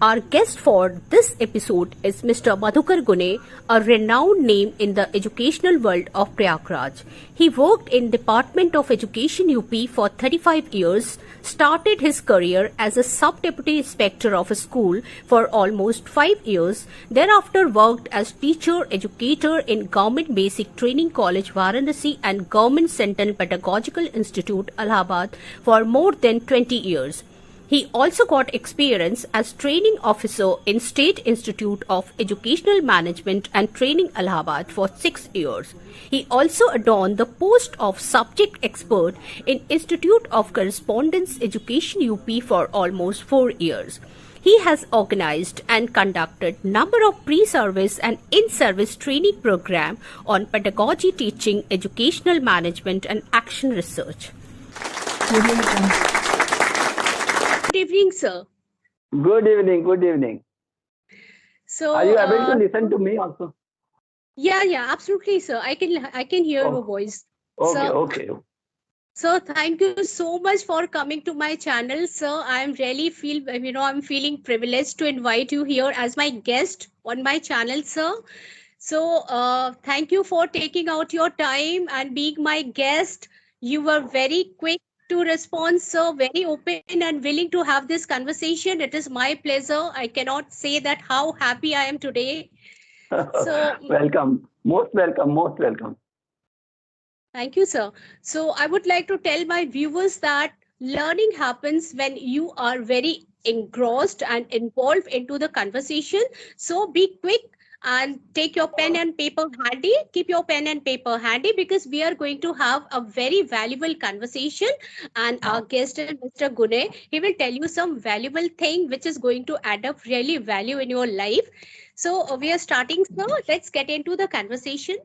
Our guest for this episode is Mr. Madhukar Gune, a renowned name in the educational world of Prayagraj. He worked in Department of Education UP for 35 years, started his career as a sub-deputy inspector of a school for almost 5 years, thereafter worked as teacher educator in Government Basic Training College Varanasi and Government Central Pedagogical Institute Allahabad for more than 20 years. He also got experience as training officer in State Institute of Educational Management and Training Allahabad for 6 years. He also adorned the post of subject expert in Institute of Correspondence Education UP for almost 4 years. He has organized and conducted number of pre-service and in-service training program on pedagogy, teaching, educational management and action research. Good evening, sir. Good evening. Good evening. So, are you able to listen to me also? Yeah, absolutely, sir. I can hear your voice. Okay. So, thank you so much for coming to my channel, sir. I'm feeling privileged to invite you here as my guest on my channel, sir. So, thank you for taking out your time and being my guest. You were very quick to respond, sir, very open and willing to have this conversation. It is my pleasure. I cannot say that how happy I am today. So, welcome. Most welcome. Thank you, sir. So I would like to tell my viewers that learning happens when you are very engrossed and involved into the conversation. So be quick and take your pen and paper handy. Keep your pen and paper handy because we are going to have a very valuable conversation. And our guest is Mr. Gune. He will tell you some valuable thing which is going to add up really value in your life. So we are starting, sir. Let's get into the conversation.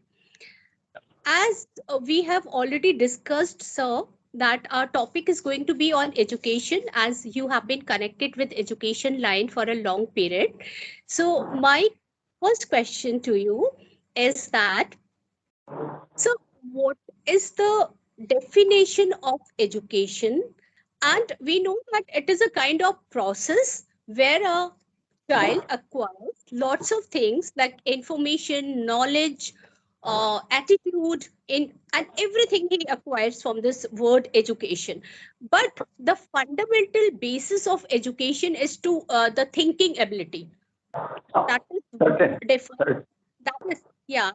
As we have already discussed, sir, that our topic is going to be on education, as you have been connected with education line for a long period. So my first question to you is that, so what is the definition of education? And we know that it is a kind of process where a child acquires lots of things like information, knowledge, attitude and everything he acquires from this word education. But the fundamental basis of education is to the thinking ability. That is what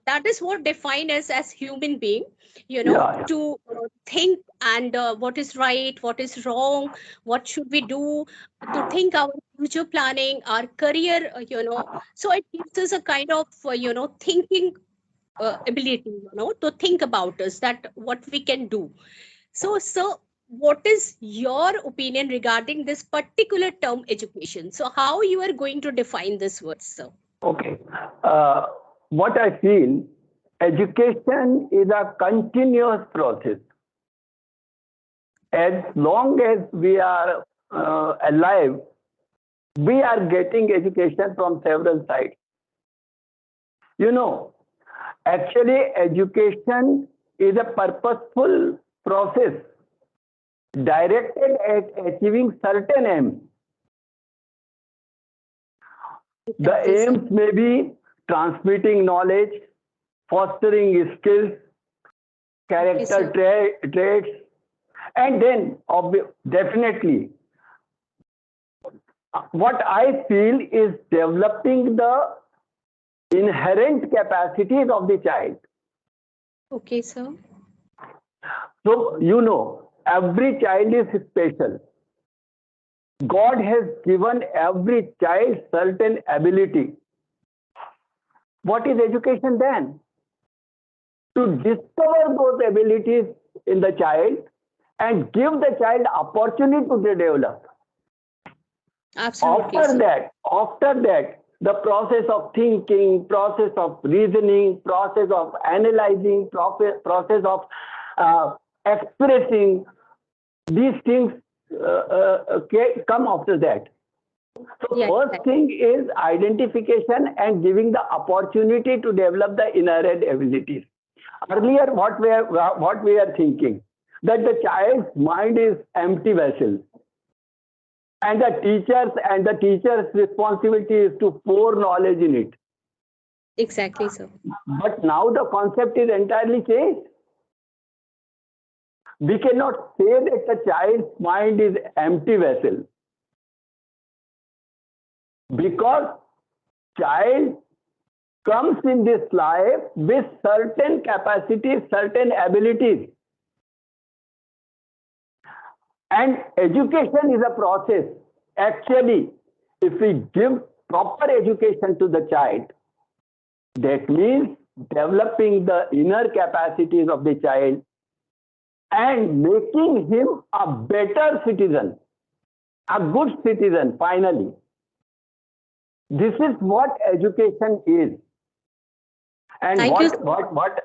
that is what defined us as human being, to think and what is right, what is wrong, what should we do, to think our future planning, our career, so it gives us a kind of thinking ability, to think about us, that what we can do. So, sir, what is your opinion regarding this particular term education? So how you are going to define this word, sir? Okay. What I feel, education is a continuous process. As long as we are alive, we are getting education from several sides. Actually, education is a purposeful process directed at achieving certain aims. The aims may be transmitting knowledge, fostering skills, character traits, and then definitely what I feel is developing the inherent capacities of the child. Okay, sir. So, every child is special. God has given every child certain ability. What is education then? To discover those abilities in the child and give the child opportunity to develop. Absolutely. After that, the process of thinking, process of reasoning, process of analyzing, process of expressing, these things come after that. So first thing is identification and giving the opportunity to develop the inherent abilities. Earlier, what we are thinking, that the child's mind is empty vessel. And the teacher's responsibility is to pour knowledge in it. Exactly, sir. But now the concept is entirely changed. We cannot say that the child's mind is empty vessel, because child comes in this life with certain capacities, certain abilities. And education is a process. Actually, if we give proper education to the child, that means developing the inner capacities of the child and making him a better citizen, a good citizen, finally. This is what education is. And Thank you, sir. what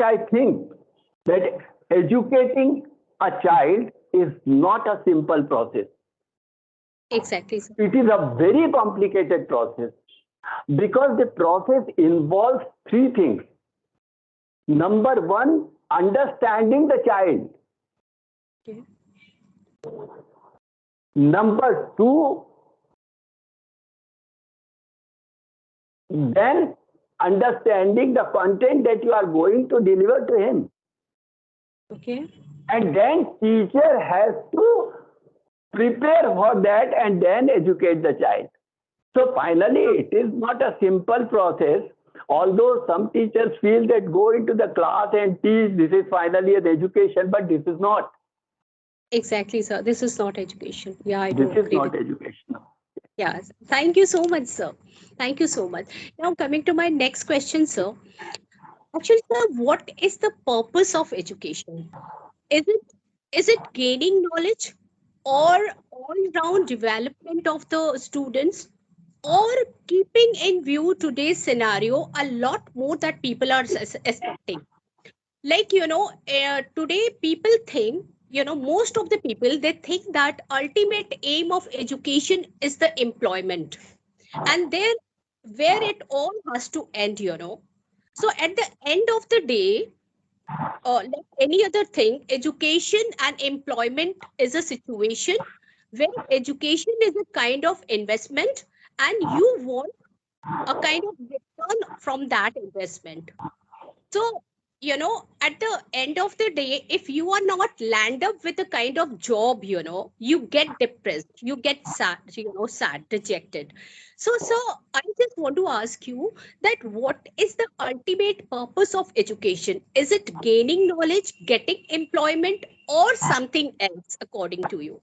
I think, that educating a child is not a simple process. Exactly, sir. It is a very complicated process, because the process involves three things. Number one, understanding the child. Okay. Number two, then understanding the content that you are going to deliver to him. Okay. And then teacher has to prepare for that and then educate the child. So finally, it is not a simple process. Although some teachers feel that go into the class and teach, this is finally an education, but this is not. Exactly, sir. This is not education. Yeah, I This do is agree with not you. education. Yes. Thank you so much, sir. Thank you so much. Now, coming to my next question, sir. Actually, sir, what is the purpose of education? Is it gaining knowledge, or all-round development of the students, or keeping in view today's scenario a lot more that people are expecting? Like, today people think, most of the people, they think that ultimate aim of education is the employment, and there where it all has to end. So at the end of the day, like any other thing, education and employment is a situation where education is a kind of investment, and you want a kind of return from that investment. So, at the end of the day, if you are not land up with a kind of job, you get depressed, you get sad, sad, dejected. So I just want to ask you that what is the ultimate purpose of education? Is it gaining knowledge, getting employment, or something else, according to you?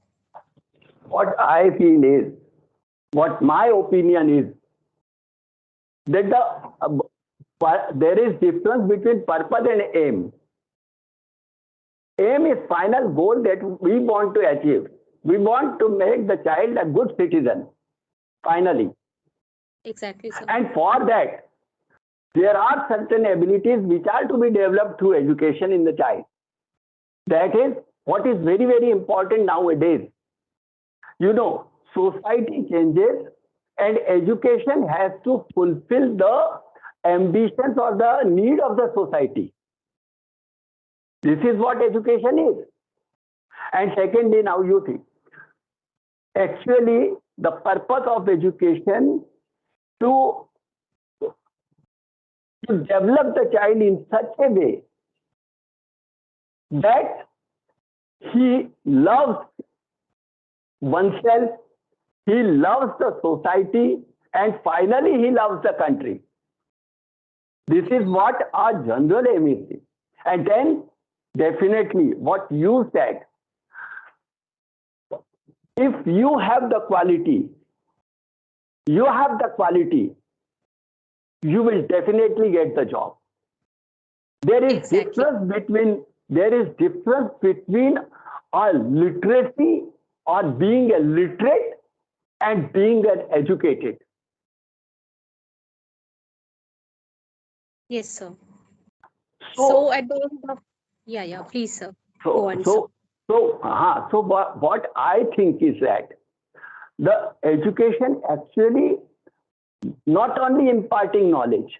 What I feel is, what my opinion is, that there is difference between purpose and aim. Aim is final goal that we want to achieve. We want to make the child a good citizen, finally. Exactly, sir. And for that, there are certain abilities which are to be developed through education in the child. That is what is very, very important nowadays. Society changes, and education has to fulfill the ambitions or the need of the society. This is what education is. And secondly, now you think, actually, the purpose of education to develop the child in such a way that he loves oneself, he loves the society, and finally he loves the country. This is what our general aim is. And then definitely what you said, if you have the quality, you have the quality, you will definitely get the job. There is Exactly. difference between a literacy or being a literate and being an educated. Yes, sir. So So at the end of, yeah, please, sir. Go so on, sir. so so what I think is that the education actually not only imparting knowledge,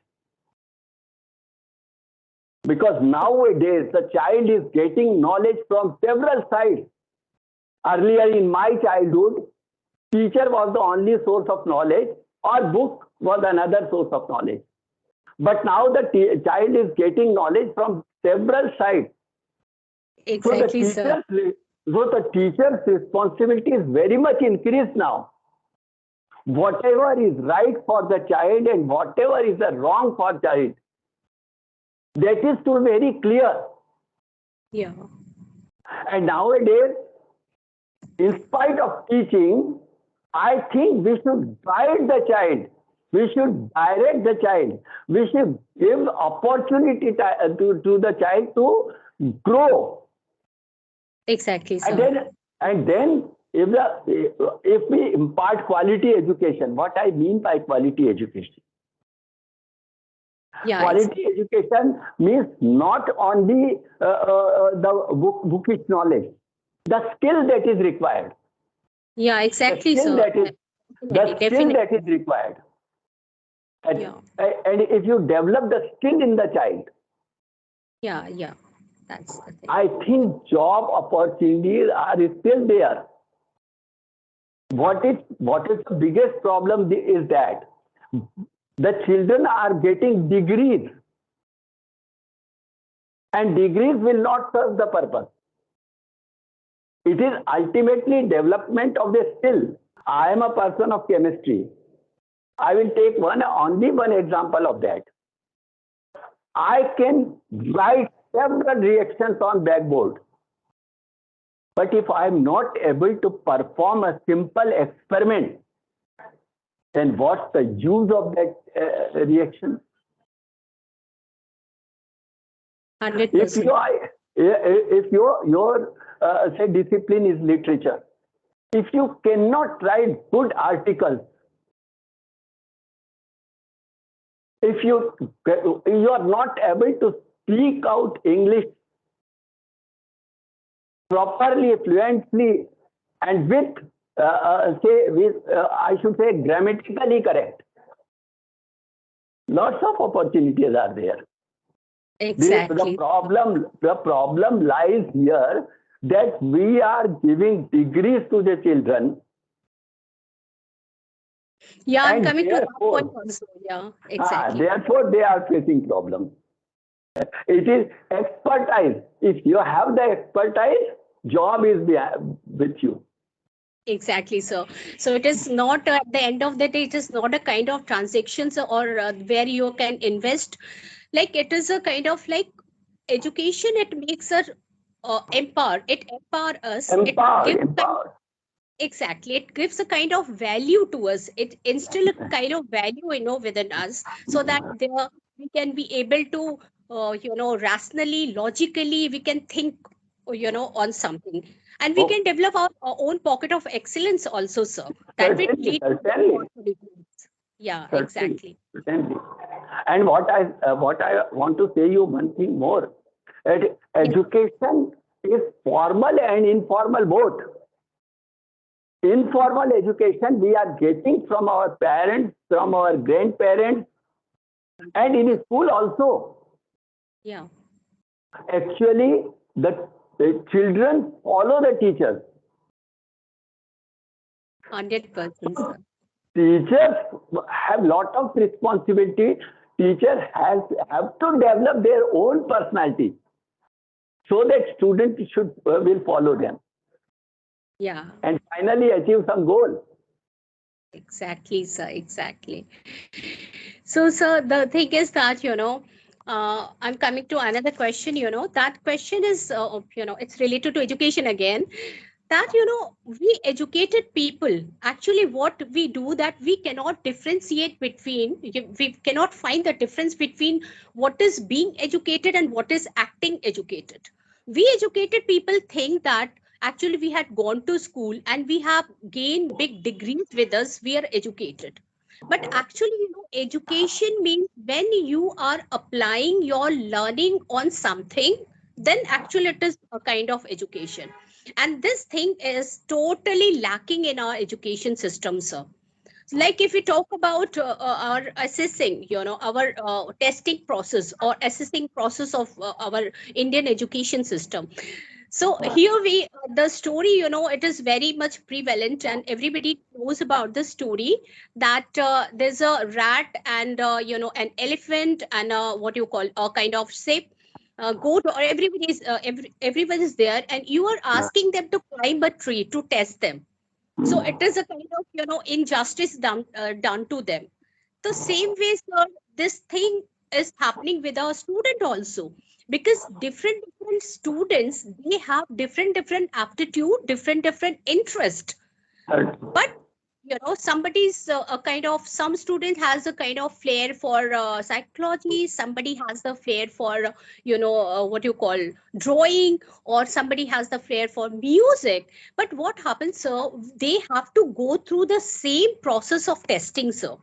because nowadays the child is getting knowledge from several sides. Earlier in my childhood, teacher was the only source of knowledge or book was another source of knowledge. But now the child is getting knowledge from several sides. Exactly, sir. So the teacher's responsibility is very much increased now. Whatever is right for the child and whatever is the wrong for child, that is too very clear. Yeah. And nowadays, in spite of teaching, I think we should guide the child. We should direct the child. We should give opportunity to the child to grow. Exactly, And sir. then if we impart quality education, what I mean by quality education? Yeah, Quality education means not only the bookish knowledge, the skill that is required. yeah, The exactly, skill sir. that is Definitely. required. Yeah, And if you develop the skill in the child, yeah, yeah. That's the thing. I think job opportunities are still there. What is the biggest problem is that the children are getting degrees, and degrees will not serve the purpose. It is ultimately development of the skill. I am a person of chemistry. I will take only one example of that. I can write several reactions on blackboard. But if I am not able to perform a simple experiment, then what's the use of that reaction? If 100%. you are, if your say discipline is literature, if you cannot write good articles, if you are not able to speak out English properly, fluently, and with I should say grammatically correct, lots of opportunities are there. Exactly. The problem lies here that we are giving degrees to the children, Yeah, I'm and coming to that point also. Yeah, exactly. therefore they are facing problems. It is expertise. If you have the expertise, job is with you. Exactly, sir. So it is not at the end of the day, it is not a kind of transactions or where you can invest. Like it is a kind of like education. It makes us empower. It empower us. It Empowered, gives kind empowered. exactly. It gives a kind of value to us. It instill a kind of value, within us, so that there we can be able to, rationally, logically, we can think, on something, and we Oh, can develop our own pocket of excellence also, sir. That will certainly, lead to very certainly, confidence. Yeah, certainly, exactly. certainly. And what I want to say you one thing more. That Yes, education is formal and informal both. Informal education we are getting from our parents, from our grandparents, and in school also. yeah, Actually, the children follow the teachers. 100%, sir. Teachers have lot of responsibility. Teachers have to develop their own personality so that students will follow them Yeah. and finally achieve some goal. Exactly, sir. Exactly. So, sir, the thing is that, I'm coming to another question, that question is, it's related to education again. That, we educated people, actually, what we do that we cannot differentiate between, we cannot find the difference between what is being educated and what is acting educated. We educated people think that actually we had gone to school and we have gained big degrees with us, we are educated. But actually, education means when you are applying your learning on something, then actually it is a kind of education. And this thing is totally lacking in our education system, sir. Like if we talk about our assessing, our testing process or assessing process of our Indian education system. So here the story, it is very much prevalent, and everybody knows about the story that there's a rat and an elephant and what you call a kind of sheep, goat, or everyone is there, and you are Yeah. asking them to climb a tree to test them. So it is a kind of injustice done to them. The same way, sir, this thing is happening with our student also, because different students, they have different aptitude, different interest. But somebody's a kind of, some student has a kind of flair for psychology, somebody has the flair for what you call drawing, or somebody has the flair for music. But what happens, sir, they have to go through the same process of testing, sir.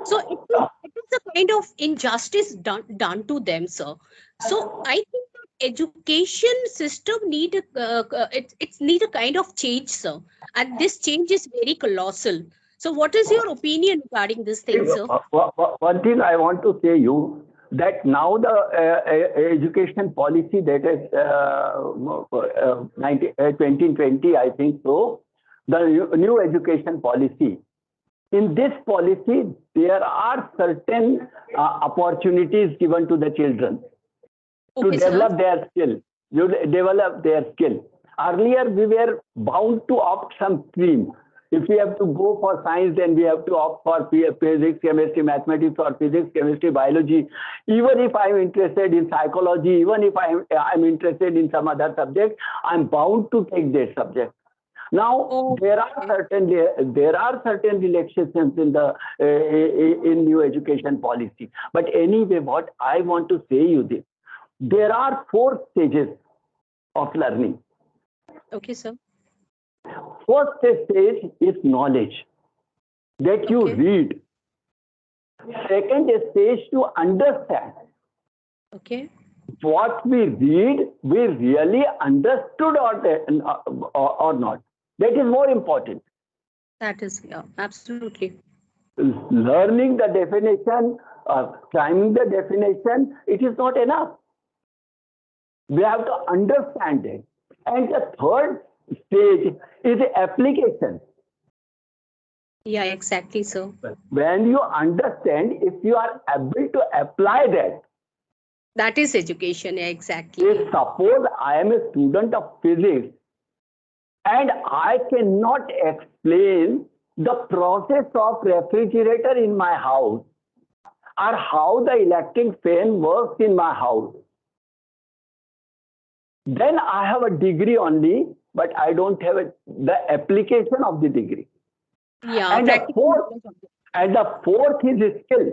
So it is a kind of injustice done to them, sir. So I think that education system it's need a kind of change, sir. And this change is very colossal. So what is your opinion regarding this thing, sir? One thing I want to say you that now the education policy that is 2020, I think so, the new education policy. In this policy, there are certain opportunities given to the children to Okay, sir. develop their skill. You develop their skill. Earlier, we were bound to opt some stream. If we have to go for science, then we have to opt for physics, chemistry, mathematics, or physics, chemistry, biology. Even if I'm interested in psychology, even if I'm interested in some other subject, I'm bound to take that subject. Now there are Okay. certain relaxations in the in new education policy. But anyway, what I want to say you this: there are four stages of learning. Okay, sir. First stage is knowledge that you Okay. read. Second stage to understand Okay. what we read, we really understood or not. That is more important. That is, yeah, absolutely. Learning the definition, climbing the definition, it is not enough. We have to understand it. And the third stage is application. Yeah, exactly, sir. When you understand, if you are able to apply that, That is education, yeah, if exactly. suppose I am a student of physics and I cannot explain the process of refrigerator in my house or how the electric fan works in my house, then I have a degree only, but I don't have the application of the degree. Yeah, And the practical fourth, knowledge of it. is skill.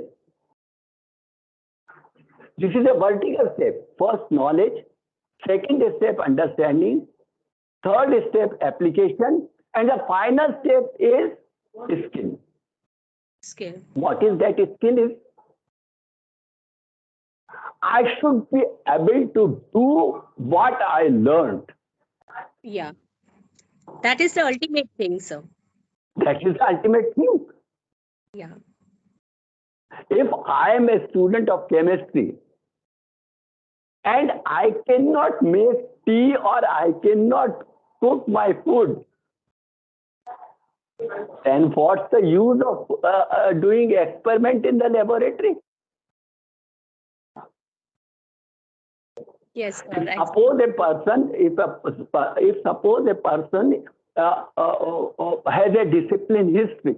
This is a vertical step. First, knowledge. Second step, understanding. Third step, application. And the final step is skill. Skill. What is that skill? Is I should be able to do what I learned. Yeah, that is the ultimate thing, sir. That is the ultimate thing. Yeah. If I am a student of chemistry and I cannot make tea or I cannot cook my food, then what's the use of doing experiment in the laboratory? Yes, sir. If Exactly. suppose a person, if suppose a person has a discipline history,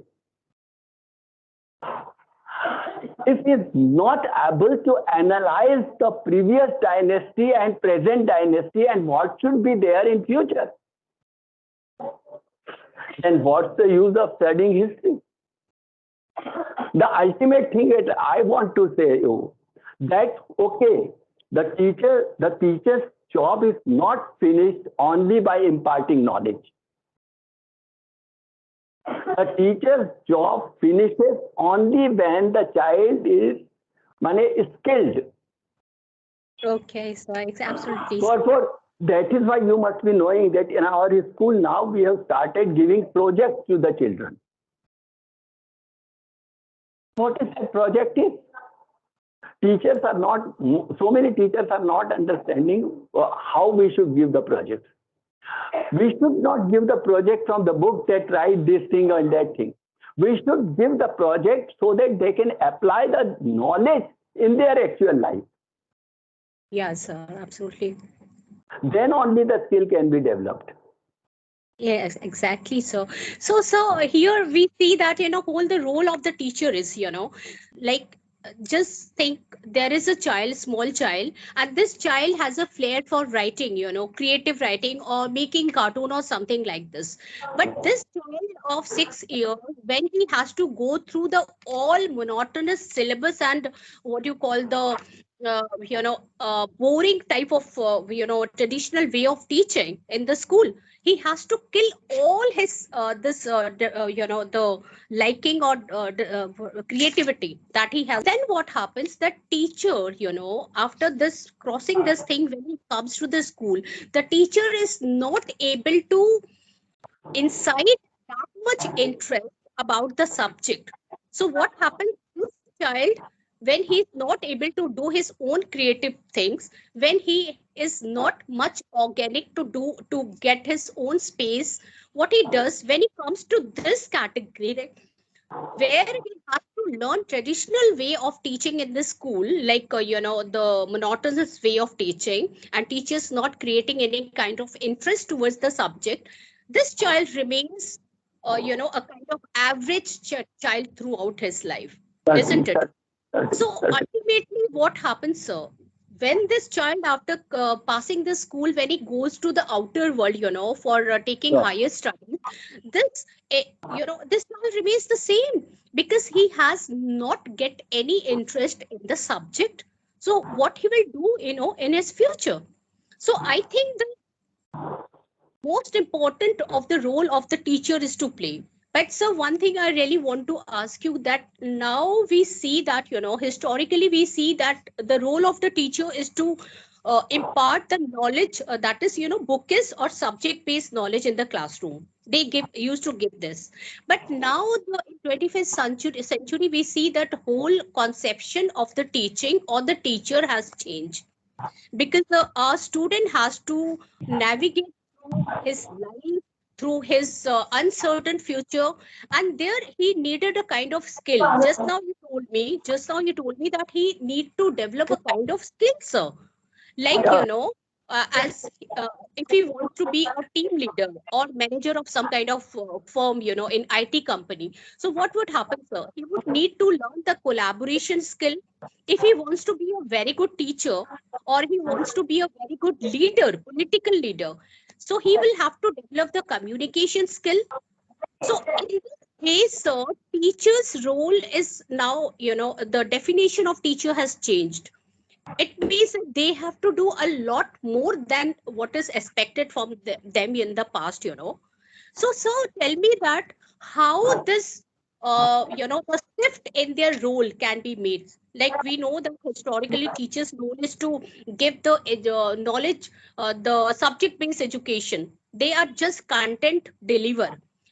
if he is not able to analyze the previous dynasty and present dynasty and what should be there in future, then what's the use of studying history? The ultimate thing that I want to say you that okay, the teacher's job is not finished only by imparting knowledge. The teacher's job finishes only when the child is skilled. Okay, so it's absolutely. For that is why you must be knowing that in our school now we have started giving projects to the children. What is that project is? teachers are not, so many teachers are not understanding how we should give the projects. We should not give the project from the book that write this thing and that thing. We should give the project so that they can apply the knowledge in their actual life. Yeah, sir, absolutely. Then only the skill can be developed. Yes, exactly. So here we see that, whole the role of the teacher is, like just think there is a child, small child, and this child has a flair for writing, creative writing or making cartoon or something like this. But this child of 6 years, when he has to go through the all monotonous syllabus and what you call the boring type of traditional way of teaching in the school, he has to kill all his the liking or creativity that he has. Then what happens, that teacher, after this crossing this thing, when he comes to the school, the teacher is not able to incite that much interest about the subject. So what happens, this child, when he's not able to do his own creative things, when he is not much organic to get his own space, what he does when he comes to this category, right, where he has to learn traditional way of teaching in the school, like the monotonous way of teaching, and teachers not creating any kind of interest towards the subject, this child remains a kind of average child throughout his life, Certainly, isn't it? So certainly. ultimately, what happens, sir? When this child, after passing the school, when he goes to the outer world, for taking Yeah. higher studies, this, this child remains the same because he has not get any interest in the subject. So what he will do, in his future? So I think the most important of the role of the teacher is to play. But sir, one thing I really want to ask you, that now we see that, historically we see that the role of the teacher is to impart the knowledge, that is, bookish or subject based knowledge in the classroom. They used to give this. But now in 21st century we see that whole conception of the teaching or the teacher has changed, because our student has to navigate through his life, through his uncertain future, and there he needed a kind of skill. Just now you told me that he need to develop a kind of skill, sir, like Yeah. as if he wants to be a team leader or manager of some kind of firm, in IT company. So what would happen, sir? He would need to learn the collaboration skill. If he wants to be a very good teacher, or he wants to be a very good leader, political leader, so he will have to develop the communication skill. So in this case, sir, teacher's role is now, the definition of teacher has changed. It means that they have to do a lot more than what is expected from them in the past, So sir, tell me that how this the shift in their role can be made. Like we know that historically teachers' role is to give the knowledge, the subject based education. They are just content deliver,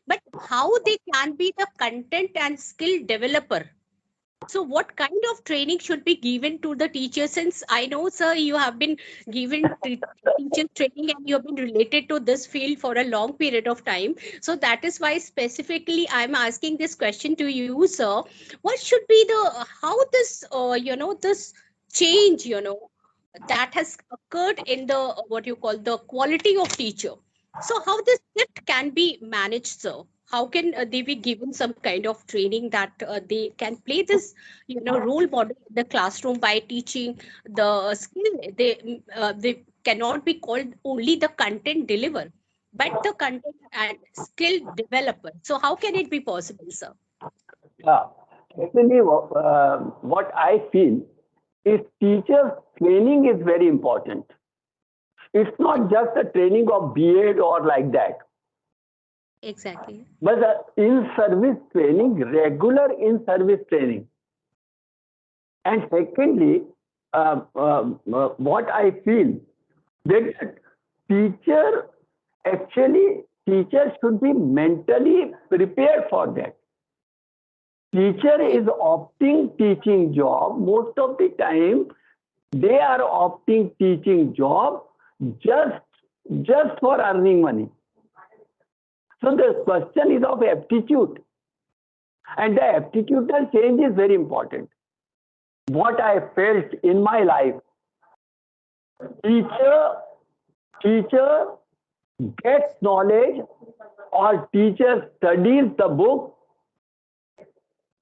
but how they can be the content and skill developer? So, what kind of training should be given to the teachers? Since I know, sir, you have been given teacher training and you have been related to this field for a long period of time. So, that is why specifically I'm asking this question to you, sir. What should be how this, this change, that has occurred in the what you call the quality of teacher? So how this shift can be managed, sir? How can they be given some kind of training that they can play this, role model in the classroom by teaching the skill? They cannot be called only the content deliver, but the content and skill developer. So how can it be possible, sir? Yeah. Actually, what I feel is teachers' training is very important. It's not just a training of BEd or like that, Exactly. but the in-service training, regular in-service training. And secondly, what I feel that teacher teachers should be mentally prepared for that. Teacher is opting teaching job. Most of the time, they are opting teaching job just just for earning money. So the question is of aptitude, and the aptitudinal change is very important. What I felt in my life, teacher teacher gets knowledge or teacher studies the book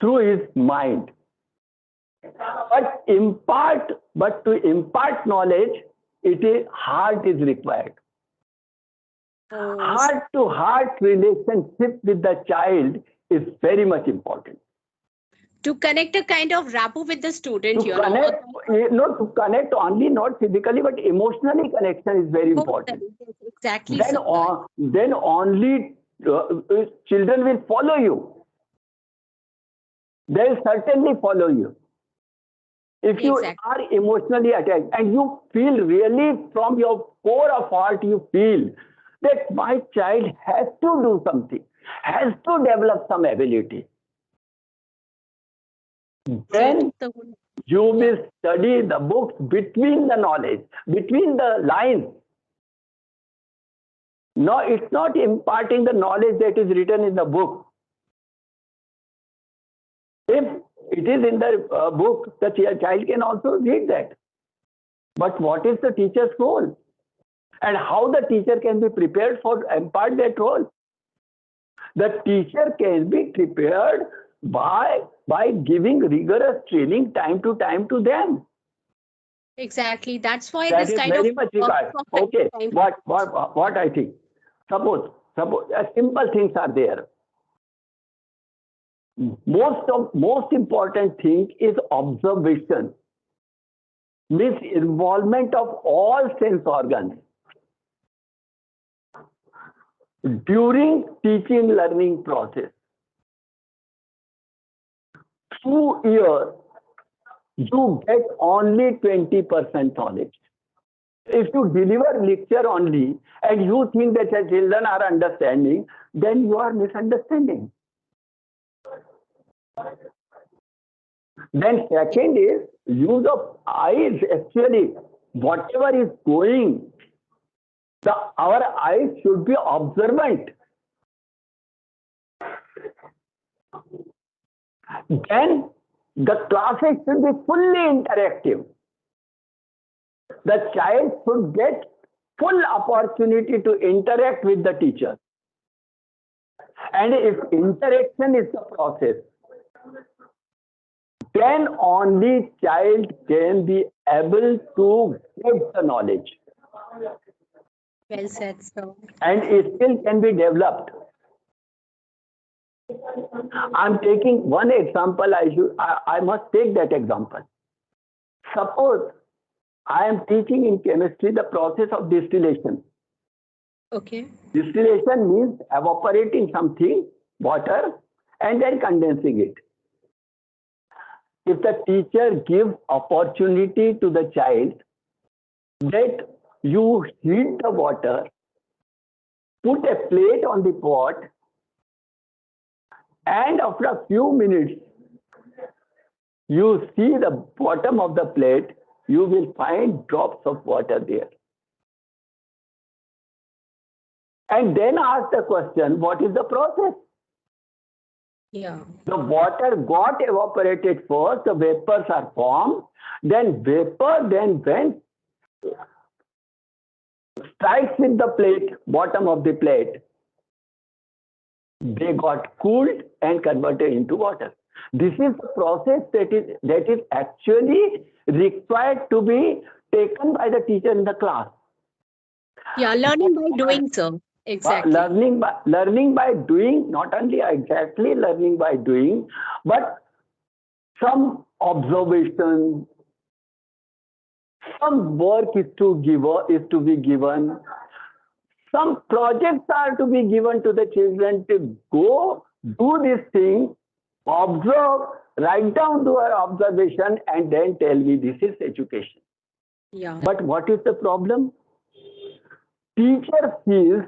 through his mind. But to impart knowledge, it is heart is required. Oh, Heart to heart relationship with the child is very much important. to connect a kind of rapport with the student, To connect, to connect only not physically but emotionally, connection is very important. Exactly, Then, sir. then only children will follow you. They'll certainly follow you. If you Exactly. are emotionally attached and you feel really from your core of heart, you feel that my child has to do something, has to develop some ability, So then the you yeah, will study the books between the knowledge, between the lines. No, it's not imparting the knowledge that is written in the book. If it is in the book, the child can also read that. But what is the teacher's role? And how the teacher can be prepared for impart that role? The teacher can be prepared by giving rigorous training time to them. exactly. That's why That this is kind of very much work required. from time Okay, to time. what I think. Suppose simple things are there. Most important thing is observation, means involvement of all sense organs during teaching learning process. Through years, you get only 20% knowledge. If you deliver lecture only and you think that the children are understanding, then you are misunderstanding. Then second is use of eyes. Actually, whatever is going, our eyes should be observant. Then the classes should be fully interactive. The child should get full opportunity to interact with the teacher. And if interaction is the process, then only child can be able to get the knowledge Well said, sir. and a skill can be developed. I'm taking one example. I must take that example. Suppose I am teaching in chemistry the process of distillation. Okay. Distillation means evaporating something, water, and then condensing it. If the teacher gives opportunity to the child that you heat the water, put a plate on the pot, and after a few minutes, you see the bottom of the plate, you will find drops of water there. And then ask the question, what is the process? Yeah. The water got evaporated first, the vapors are formed, then vapor then went, strikes with the plate, bottom of the plate. They got cooled and converted into water. This is the process that is actually required to be taken by the teacher in the class. Yeah, learning by doing, sir. Exactly. Learning by doing, not only exactly learning by doing, but some observation, some work is to be given, some projects are to be given to the children to go do this thing, observe, write down their observation, and then tell me this is education. Yeah. But what is the problem? Teacher feels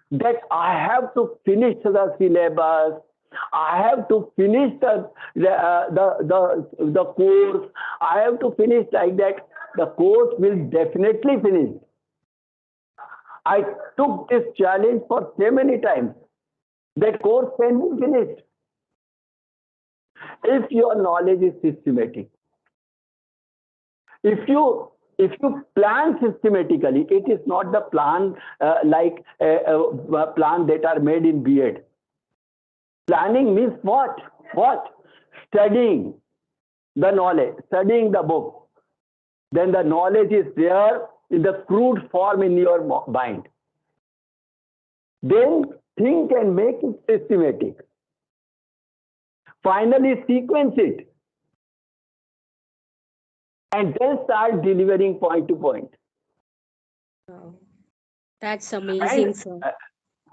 that I have to finish the syllabus, I have to finish the course. I have to finish like that. The course will definitely finish. I took this challenge for so many times. That course can be finished if your knowledge is systematic. If you plan systematically, it is not the plan like plan that are made in B.Ed. Planning means what? What? Studying the knowledge, studying the book. Then the knowledge is there in the crude form in your mind. Then think and make it systematic. Finally, sequence it. And then start delivering point to point. Wow. That's And amazing, sir.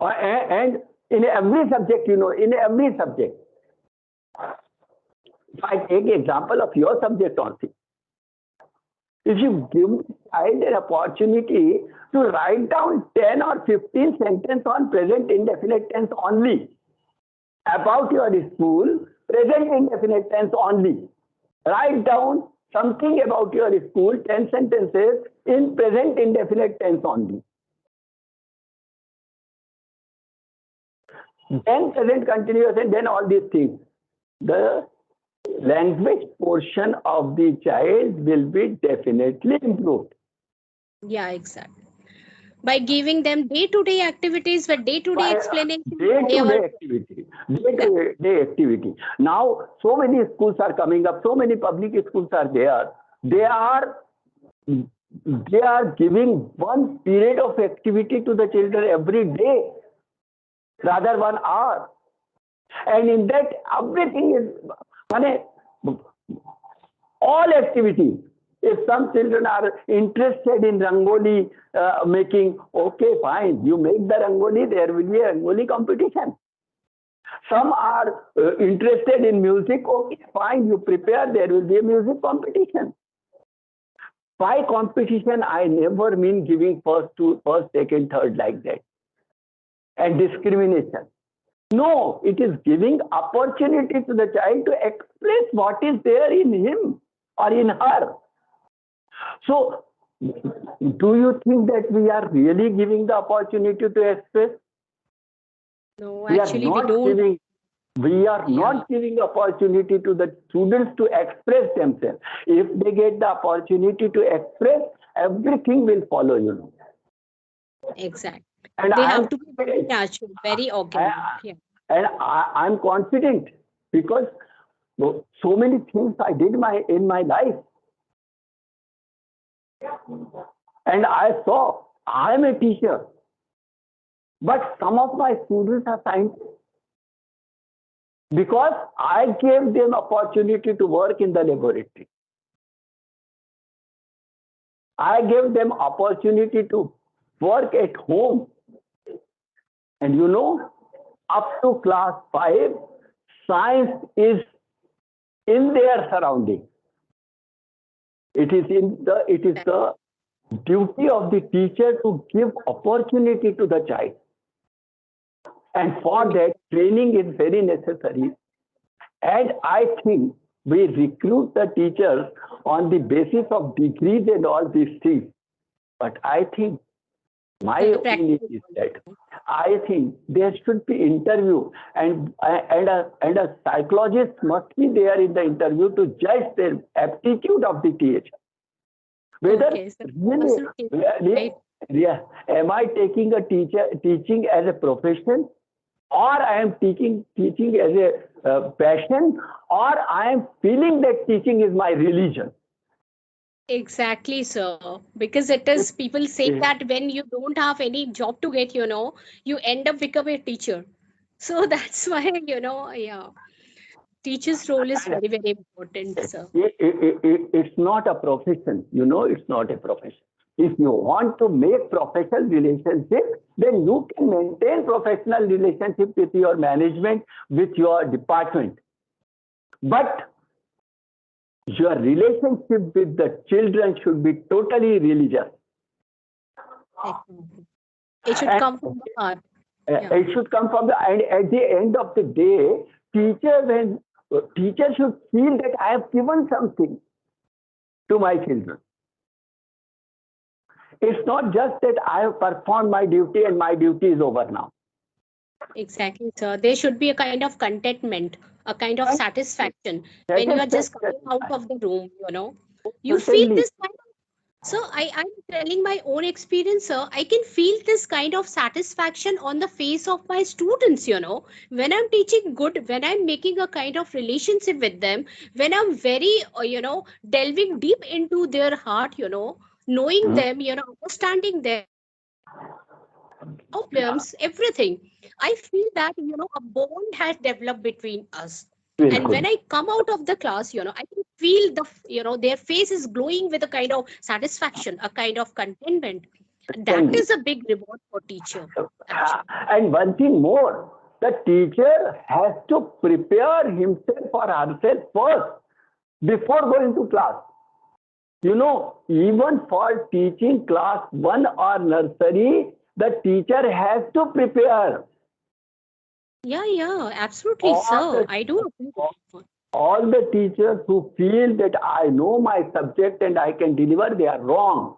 and in every subject, in every subject, if I take example of your subject also, if you give the child an opportunity to write down 10 or 15 sentences on present indefinite tense only about your school, present indefinite tense only, write down something about your school, 10 sentences in present indefinite tense only. Then present continuous and then all these things. The language portion of the child will be definitely improved. Yeah, exactly. By giving them day-to-day activities with day-to-day By explanation, they are day-to-day activity, yeah, day-to-day activity. Now, so many schools are coming up, so many public schools are there. They are they are giving one period of activity to the children every day, rather 1 hour. And in that, everything is, all activities. If some children are interested in Rangoli making, okay, fine, you make the Rangoli, there will be a Rangoli competition. Some are interested in music, okay, fine, you prepare, there will be a music competition. By competition, I never mean giving first, second, third like that. And discrimination. No, it is giving opportunity to the child to express what is there in him or in her. So, do you think that we are really giving the opportunity to express? no, We are actually we not don't. giving. We are Yeah, not giving opportunity to the students to express themselves. If they get the opportunity to express, everything will follow. exactly. And They I am have to be very confident. natural, very I, organic. Yeah. and I'm confident because so many things I did in my life, and I saw I am a teacher, but some of my students are scientists because I gave them opportunity to work in the laboratory. I gave them opportunity to work at home, and up to class 5, science is in their surrounding. It is the duty of the teacher to give opportunity to the child. And for that, training is very necessary. And I think we recruit the teachers on the basis of degrees and all these things. But I think my The opinion practical. is that I think there should be interview and a psychologist must be there in the interview to judge the aptitude of the teacher. Whether Okay, so really, absolutely really, right. yeah, am I taking a teaching as a profession, or I am teaching as a passion, or I am feeling that teaching is my religion. Exactly, sir. Because it is, people say that when you don't have any job to get, you end up becoming a teacher. So that's why, yeah, teacher's role is And very, very important, sir. it's not a profession, it's not a profession. If you want to make professional relationship, then you can maintain professional relationship with your management, with your department. But your relationship with the children should be totally religious. Exactly. It should And come from the heart. Yeah. It should come from the, and at the end of the day, teacher should feel that I have given something to my children. It's not just that I have performed my duty and my duty is over now. Exactly, sir. There should be a kind of contentment, a kind of And satisfaction when you are just satisfaction, coming out of the room, you know. You feel certainly. this kind of, so I'm telling my own experience, sir. I can feel this kind of satisfaction on the face of my students, you know. When I'm teaching good, when I'm making a kind of relationship with them, when I'm very, delving deep into their heart, you know, knowing Hmm. them, you know, understanding them, problems, everything. I feel that, you know, a bond has developed between us. And बिल्कुल. when I come out of the class, you know, I can feel their face is glowing with a kind of satisfaction, a kind of contentment. That Certainly. is a big reward for teacher, actually. And one thing more, the teacher has to prepare himself or herself first before going to class. You know, even for teaching class 1 or nursery, the teacher has to prepare. Yeah, absolutely, All sir. the, I do agree with you. all the teachers who feel that I know my subject and I can deliver, they are wrong.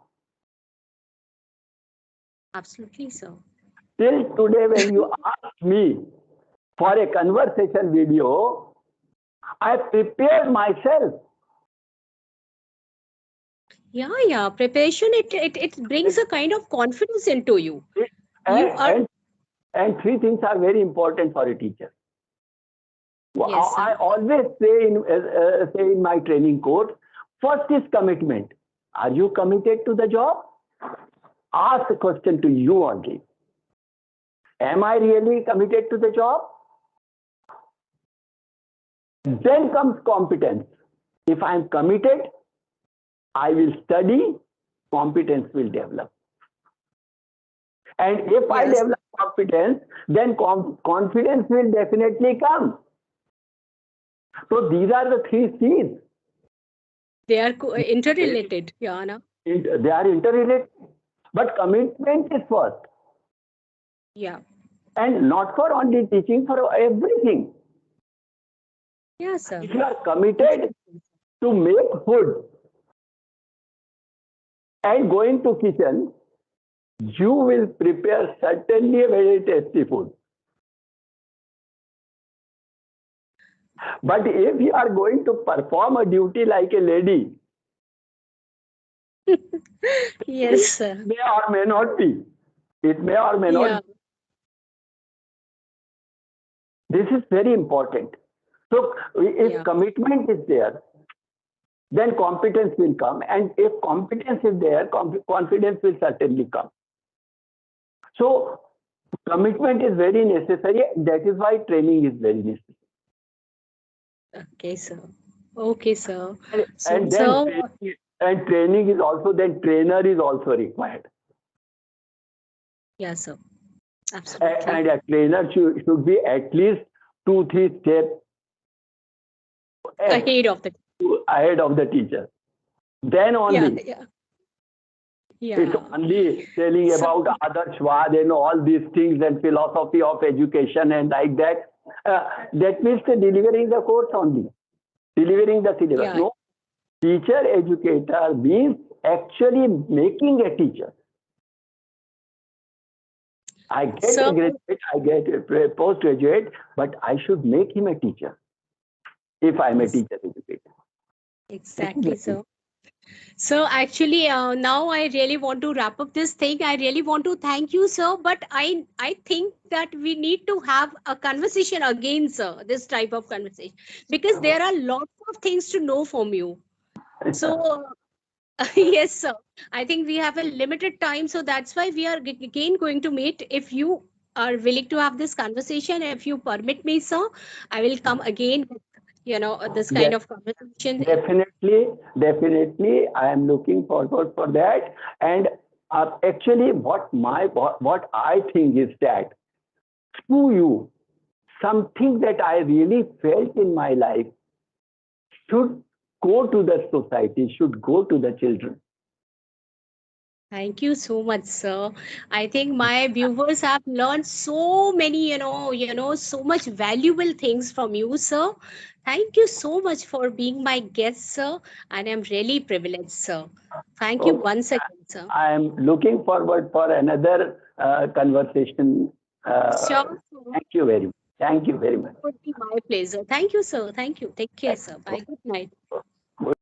Absolutely, sir. Till today, when you ask me for a conversation video, I prepared myself. Yeah. Preparation, it brings a kind of confidence into you. You And, are, and, and three things are very important for a teacher. yes, I sir. always say in my training course, first is commitment. Are you committed to the job? Ask the question to you only. Am I really committed to the job? Then comes competence. If I am committed, I will study, competence will develop. And if I Yes, develop competence, then confidence will definitely come. So these are the three C's. they are interrelated. Yeah, na? They are interrelated. But commitment is first. Yeah. And not for only teaching, for everything. Yeah, sir. If you are committed Absolutely. to make food and going to kitchen, you will prepare certainly a very tasty food. But if you are going to perform a duty like a lady, Yes, it sir. may or may not be. It may or may not. Yeah. This is very important. So if Yeah. commitment is there, then competence will come. And if competence is there, confidence will certainly come. So commitment is very necessary. That is why training is very necessary. Okay, sir. Okay, sir. So, And then sir, training is also, then trainer is also required. yeah, sir. Absolutely. And a trainer should be at least 2-3 steps Ahead of the, ahead of the teacher. Then yeah, only yeah, it's yeah. only telling So, about Adarshwad and all these things and philosophy of education and like that. That means the delivering the course only, delivering the syllabus. yeah, No, teacher educator means actually making a teacher. I get a so graduate, I get a postgraduate, but I should make him a teacher if I'm a yes, teacher educator. This is exactly, sir. So actually, now I really want to wrap up this thing. I really want to thank you, sir. But I think that we need to have a conversation again, sir. This type of conversation, because there are lots of things to know from you. So yes, sir. I think we have a limited time, so that's why we are again going to meet. If you are willing to have this conversation, if you permit me, sir, I will come again with, this kind De- of conversation. definitely, I am looking forward for that. And actually, what I think is that through you, something that I really felt in my life should go to the society, should go to the children. Thank you so much, sir. I think my viewers have learned so many, so much valuable things from you, sir. Thank you so much for being my guest, sir. And I'm really privileged, sir. Thank you Okay. once again, sir. I am looking forward for another conversation. Uh, Sure, sir. thank you very much. Thank you very much. It would be my pleasure. Thank you, sir. Thank you. Take care, Thank sir. you. Bye. Good night.